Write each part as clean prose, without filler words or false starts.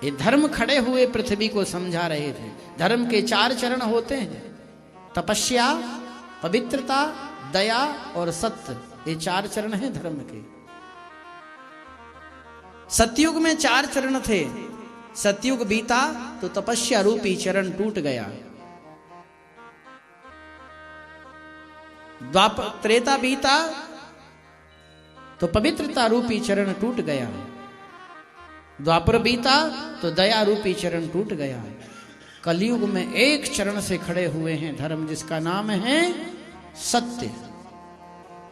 ये धर्म खड़े हुए पृथ्वी को समझा रहे थे। धर्म के 4 चरण होते हैं, तपस्या, पवित्रता, दया और सत्य। ये 4 चरण हैं धर्म के। सतयुग में 4 चरण थे। सतयुग बीता तो तपस्या रूपी चरण टूट गया। द्वापर त्रेता बीता तो पवित्रता रूपी चरण टूट गया। द्वापर बीता तो दया रूपी चरण टूट गया। कलयुग में एक चरण से खड़े हुए हैं धर्म, जिसका नाम है सत्य।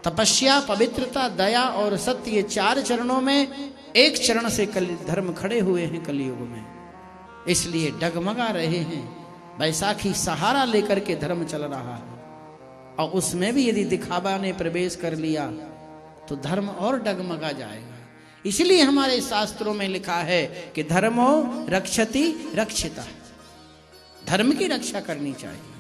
तपस्या, पवित्रता, दया और सत्य, ये 4 चरणों में एक चरण से धर्म खड़े हुए हैं कलयुग में। इसलिए डगमगा रहे हैं। बैसाखी सहारा लेकर के धर्म चल रहा है, और उसमें भी यदि दिखावा ने प्रवेश कर लिया तो धर्म और डगमगा जाएगा। इसलिए हमारे शास्त्रों में लिखा है कि धर्मो रक्षति रक्षिता। धर्म की रक्षा करनी चाहिए।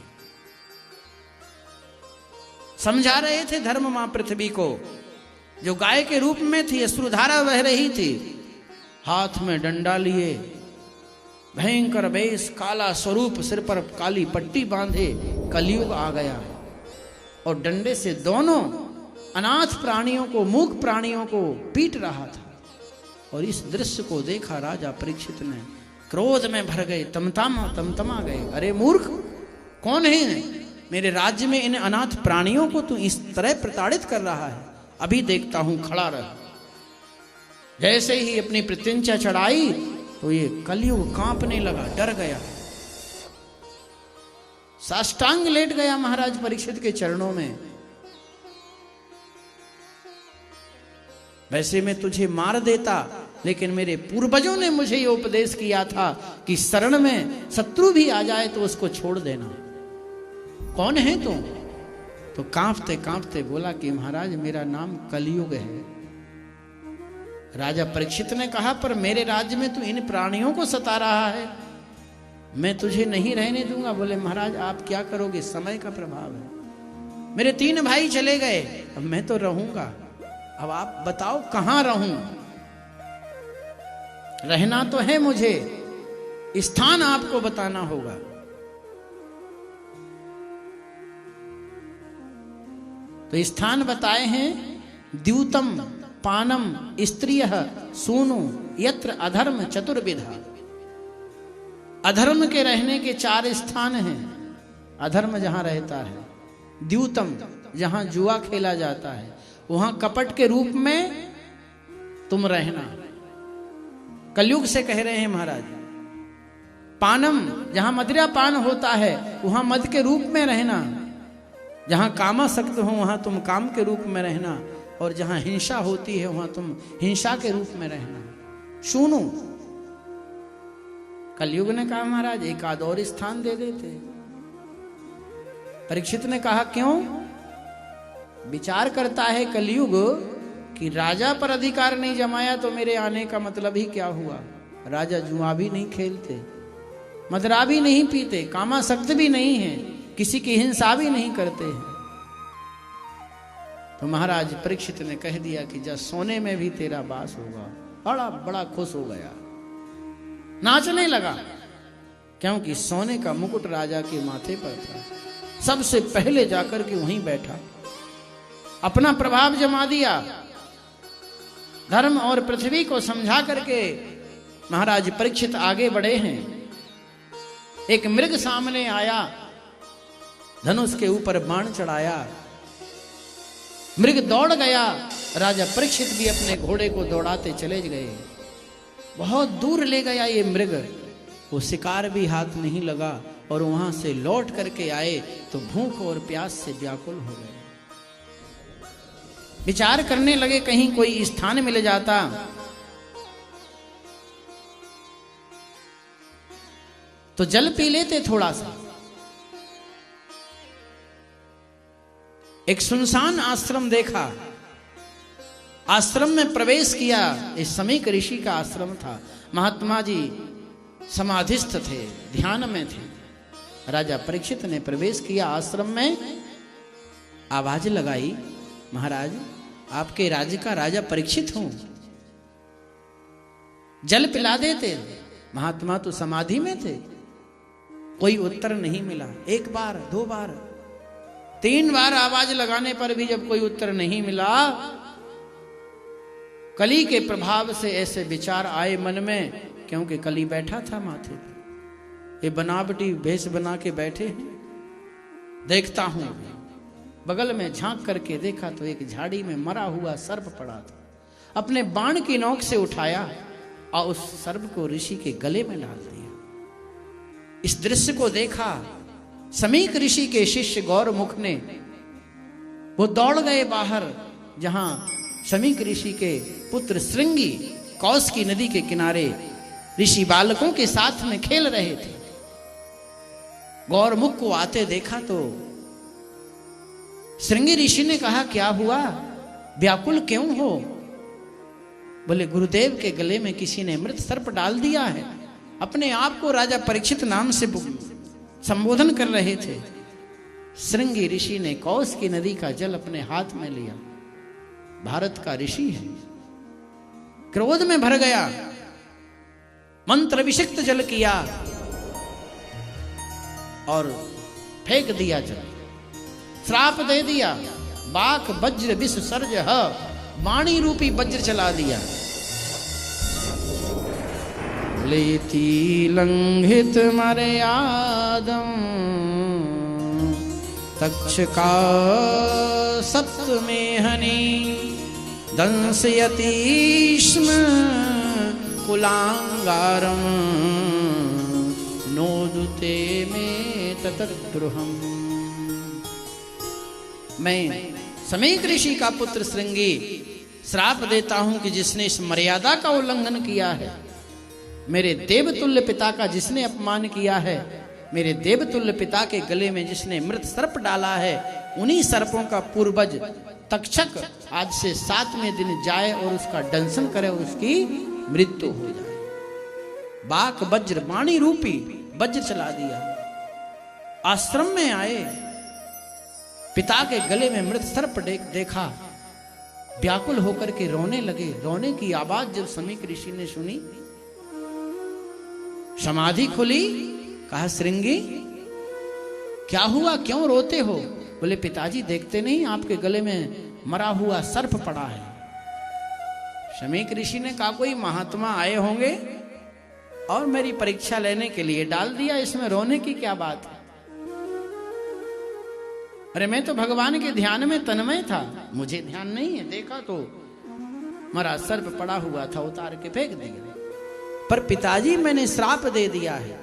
समझा रहे थे धर्म मां पृथ्वी को, जो गाय के रूप में थी, अश्रुधारा बह रही थी, हाथ में डंडा लिए, भयंकर वेश, काला स्वरूप, सिर पर काली पट्टी बांधे कलयुग आ गया, और डंडे से दोनों अनाथ प्राणियों को, मूक प्राणियों को पीट रहा था। और इस दृश्य को देखा राजा परीक्षित ने, क्रोध में भर गए, तमतमा गए। अरे मूर्ख, कौन है? मेरे राज्य में इन अनाथ प्राणियों को तू इस तरह प्रताड़ित कर रहा है, अभी देखता हूं, खड़ा रह। जैसे ही अपनी प्रत्यंचा चढ़ाई तो ये कलयुग कांपने लगा, डर गया, साष्टांग लेट गया महाराज परीक्षित के चरणों में। वैसे मैं तुझे मार देता, लेकिन मेरे पूर्वजों ने मुझे ये उपदेश किया था कि शरण में शत्रु भी आ जाए तो उसको छोड़ देना। कौन है तुम? तो कांपते कांपते बोला कि महाराज मेरा नाम कलयुग है। राजा परीक्षित ने कहा, पर मेरे राज्य में तू इन प्राणियों को सता रहा है, मैं तुझे नहीं रहने दूंगा। बोले महाराज आप क्या करोगे, समय का प्रभाव है। मेरे 3 भाई चले गए, अब मैं तो रहूंगा, अब आप बताओ कहां रहूं? रहना तो है मुझे, स्थान आपको बताना होगा। तो स्थान बताए हैं, द्यूतम पानम स्त्रियः सूनु यत्र अधर्म चतुर्विधा। अधर्म के रहने के 4 स्थान हैं। अधर्म जहां रहता है, द्यूतम जहां जुआ खेला जाता है, वहां कपट के रूप में तुम रहना, कलयुग से कह रहे हैं महाराज। पानम जहां मदिरा पान होता है, वहां मद के रूप में रहना। जहां कामासक्त हो वहां तुम काम के रूप में रहना, और जहां हिंसा होती है वहां तुम हिंसा के रूप में रहना। सुनो, कलयुग ने कहा महाराज एक आध और स्थान दे देते। परीक्षित ने कहा क्यों? विचार करता है कलयुग कि राजा पर अधिकार नहीं जमाया तो मेरे आने का मतलब ही क्या हुआ। राजा जुआ भी नहीं खेलते, मदरा भी नहीं पीते, कामासक्त भी नहीं है, किसी की हिंसा भी नहीं करते हैं। तो महाराज परीक्षित ने कह दिया कि जा सोने में भी तेरा वास होगा। बड़ा खुश हो गया, नाचने लगा, क्योंकि सोने का मुकुट राजा के माथे पर था। सबसे पहले जाकर के वहीं बैठा, अपना प्रभाव जमा दिया। धर्म और पृथ्वी को समझा करके महाराज परीक्षित आगे बढ़े हैं। एक मृग सामने आया, धनुष के ऊपर बाण चढ़ाया, मृग दौड़ गया। राजा परीक्षित भी अपने घोड़े को दौड़ाते चले गए। बहुत दूर ले गया ये मृग, वो शिकार भी हाथ नहीं लगा, और वहां से लौट करके आए तो भूख और प्यास से व्याकुल हो गए। विचार करने लगे कहीं कोई स्थान मिल जाता। तो जल पी लेते थोड़ा सा। एक सुनसान आश्रम देखा, आश्रम में प्रवेश किया। इस समीक ऋषि का आश्रम था। महात्मा जी समाधिस्थ थे, ध्यान में थे। राजा परीक्षित ने प्रवेश किया आश्रम में, आवाज लगाई, महाराज आपके राज्य का राजा परीक्षित हूं, जल पिला देते। महात्मा तो समाधि में थे। कोई उत्तर नहीं मिला। एक बार, दो बार, 3 बार आवाज लगाने पर भी जब कोई उत्तर नहीं मिला, कली के प्रभाव से ऐसे विचार आए मन में, क्योंकि कली बैठा था माथे पर। ये बनावटी भेष बना के बैठे हैं। देखता हूं, बगल में झांक करके देखा तो एक झाड़ी में मरा हुआ सर्प पड़ा था। अपने बाण की नोक से उठाया और उस सर्प को ऋषि के गले में डाल दिया। इस दृश्य को देखा समीक ऋषि के शिष्य गौरमुख ने, वो दौड़ गए बाहर, जहां समीक ऋषि के पुत्र श्रृंगी कौस की नदी के किनारे ऋषि बालकों के साथ में खेल रहे थे। गौरमुख को आते देखा तो श्रृंगी ऋषि ने कहा, क्या हुआ, व्याकुल क्यों हो? बोले, गुरुदेव के गले में किसी ने मृत सर्प डाल दिया है। अपने आप को राजा परीक्षित नाम से संबोधन कर रहे थे। श्रृंगी ऋषि ने कौस की नदी का जल अपने हाथ में लिया। भारत का ऋषि है, क्रोध में भर गया, मंत्र अभिषिक्त जल किया और फेंक दिया जल, श्राप दे दिया। बाक वज्र विष सर्ज ह, वाणी रूपी वज्र चला दिया। लेती लंघित मर्यादम तक्षका सप्तमेहनी दंसयति स्म कुलांगारम नोदुते में ततद्रुहम। मैं समीक ऋषि का पुत्र श्रृंगी श्राप देता हूं कि जिसने इस मर्यादा का उल्लंघन किया है, मेरे देवतुल्य पिता का जिसने अपमान किया है, मेरे देवतुल्य पिता के गले में जिसने मृत सर्प डाला है, उन्हीं सर्पों का पूर्वज तक्षक आज से 7वें दिन जाए और उसका दंशन करे और उसकी मृत्यु हो जाए। बाक वज्र वाणी रूपी वज्र चला दिया। आश्रम में आए, पिता के गले में मृत सर्प देखा, व्याकुल होकर के रोने लगे। रोने की आवाज जब समीक ऋषि ने सुनी, समाधि खुली। कहा, श्रृंगी क्या हुआ, क्यों रोते हो? बोले, पिताजी देखते नहीं आपके गले में मरा हुआ सर्प पड़ा है। समीक ऋषि ने कहा, कोई महात्मा आए होंगे और मेरी परीक्षा लेने के लिए डाल दिया, इसमें रोने की क्या बात है? अरे मैं तो भगवान के ध्यान में तन्मय था, मुझे ध्यान नहीं है। देखा तो मरा सर्प पड़ा हुआ था, उतार के फेंक दिया। पर पिताजी मैंने श्राप दे दिया है।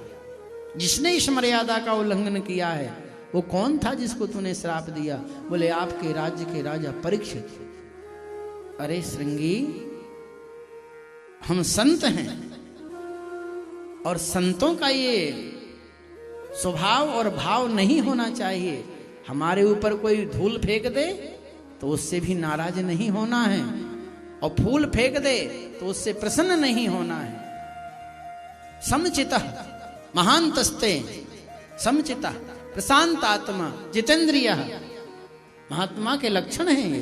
जिसने इस मर्यादा का उल्लंघन किया है वो कौन था जिसको तूने श्राप दिया? बोले, आपके राज्य के राजा परीक्षित। अरे श्रृंगी, हम संत हैं और संतों का ये स्वभाव और भाव नहीं होना चाहिए। हमारे ऊपर कोई धूल फेंक दे तो उससे भी नाराज नहीं होना है, और फूल फेंक दे तो उससे प्रसन्न नहीं होना है। समचितः महांतस्ते समचितः प्रशांत आत्मा जितेंद्रिय, महात्मा के लक्षण हैं ये।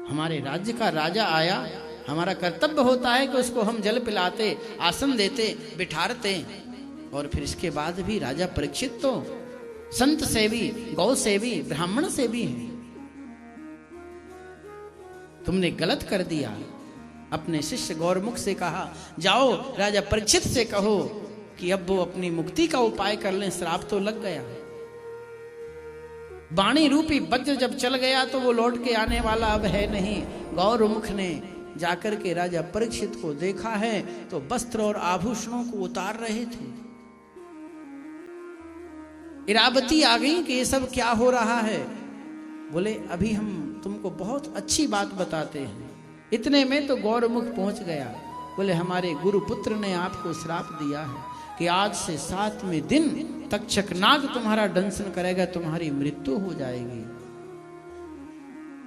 हमारे राज्य का राजा आया, हमारा कर्तव्य होता है कि उसको हम जल पिलाते, आसन देते, बिठारते। और फिर इसके बाद भी राजा परीक्षित तो संत सेवी, गौ सेवी, ब्राह्मण सेवी है। तुमने गलत कर दिया। अपने शिष्य गौरमुख से कहा, जाओ राजा परीक्षित से कहो कि अब वो अपनी मुक्ति का उपाय कर लें, श्राप तो लग गया। वाणी रूपी वज्र जब चल गया तो वो लौट के आने वाला अब है नहीं। गौरमुख ने जाकर के राजा परीक्षित को देखा है तो वस्त्र और आभूषणों को उतार रहे थे। इरावती आ गई कि ये सब क्या हो रहा है। बोले, अभी हम तुमको बहुत अच्छी बात बताते हैं। इतने में तो गौरमुख पहुंच गया। बोले, हमारे गुरुपुत्र ने आपको श्राप दिया है कि आज से 7वें दिन तक्षक नाग तुम्हारा दंशन करेगा, तुम्हारी मृत्यु हो जाएगी।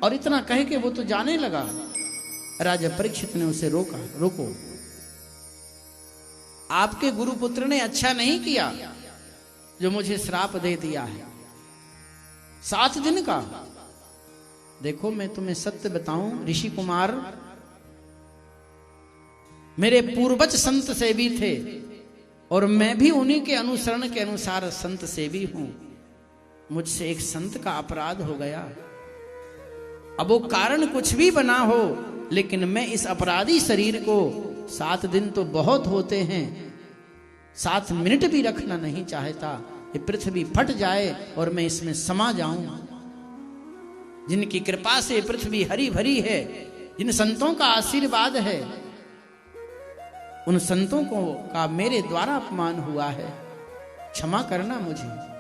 और इतना कह के वो तो जाने लगा। राजा परीक्षित ने उसे रोका, रोको, आपके गुरुपुत्र ने अच्छा नहीं किया जो मुझे श्राप दे दिया है 7 दिन का। देखो मैं तुम्हें सत्य बताऊं ऋषि कुमार, मेरे पूर्वज संत से भी थे और मैं भी उन्हीं के अनुसरण के अनुसार संत से भी हूं। मुझसे एक संत का अपराध हो गया। अब वो कारण कुछ भी बना हो, लेकिन मैं इस अपराधी शरीर को 7 दिन तो बहुत होते हैं, 7 मिनट भी रखना नहीं चाहता। ये पृथ्वी फट जाए और मैं इसमें समा जाऊं। जिनकी कृपा से पृथ्वी हरी भरी है, जिन संतों का आशीर्वाद है, उन संतों को का मेरे द्वारा अपमान हुआ है, क्षमा करना मुझे।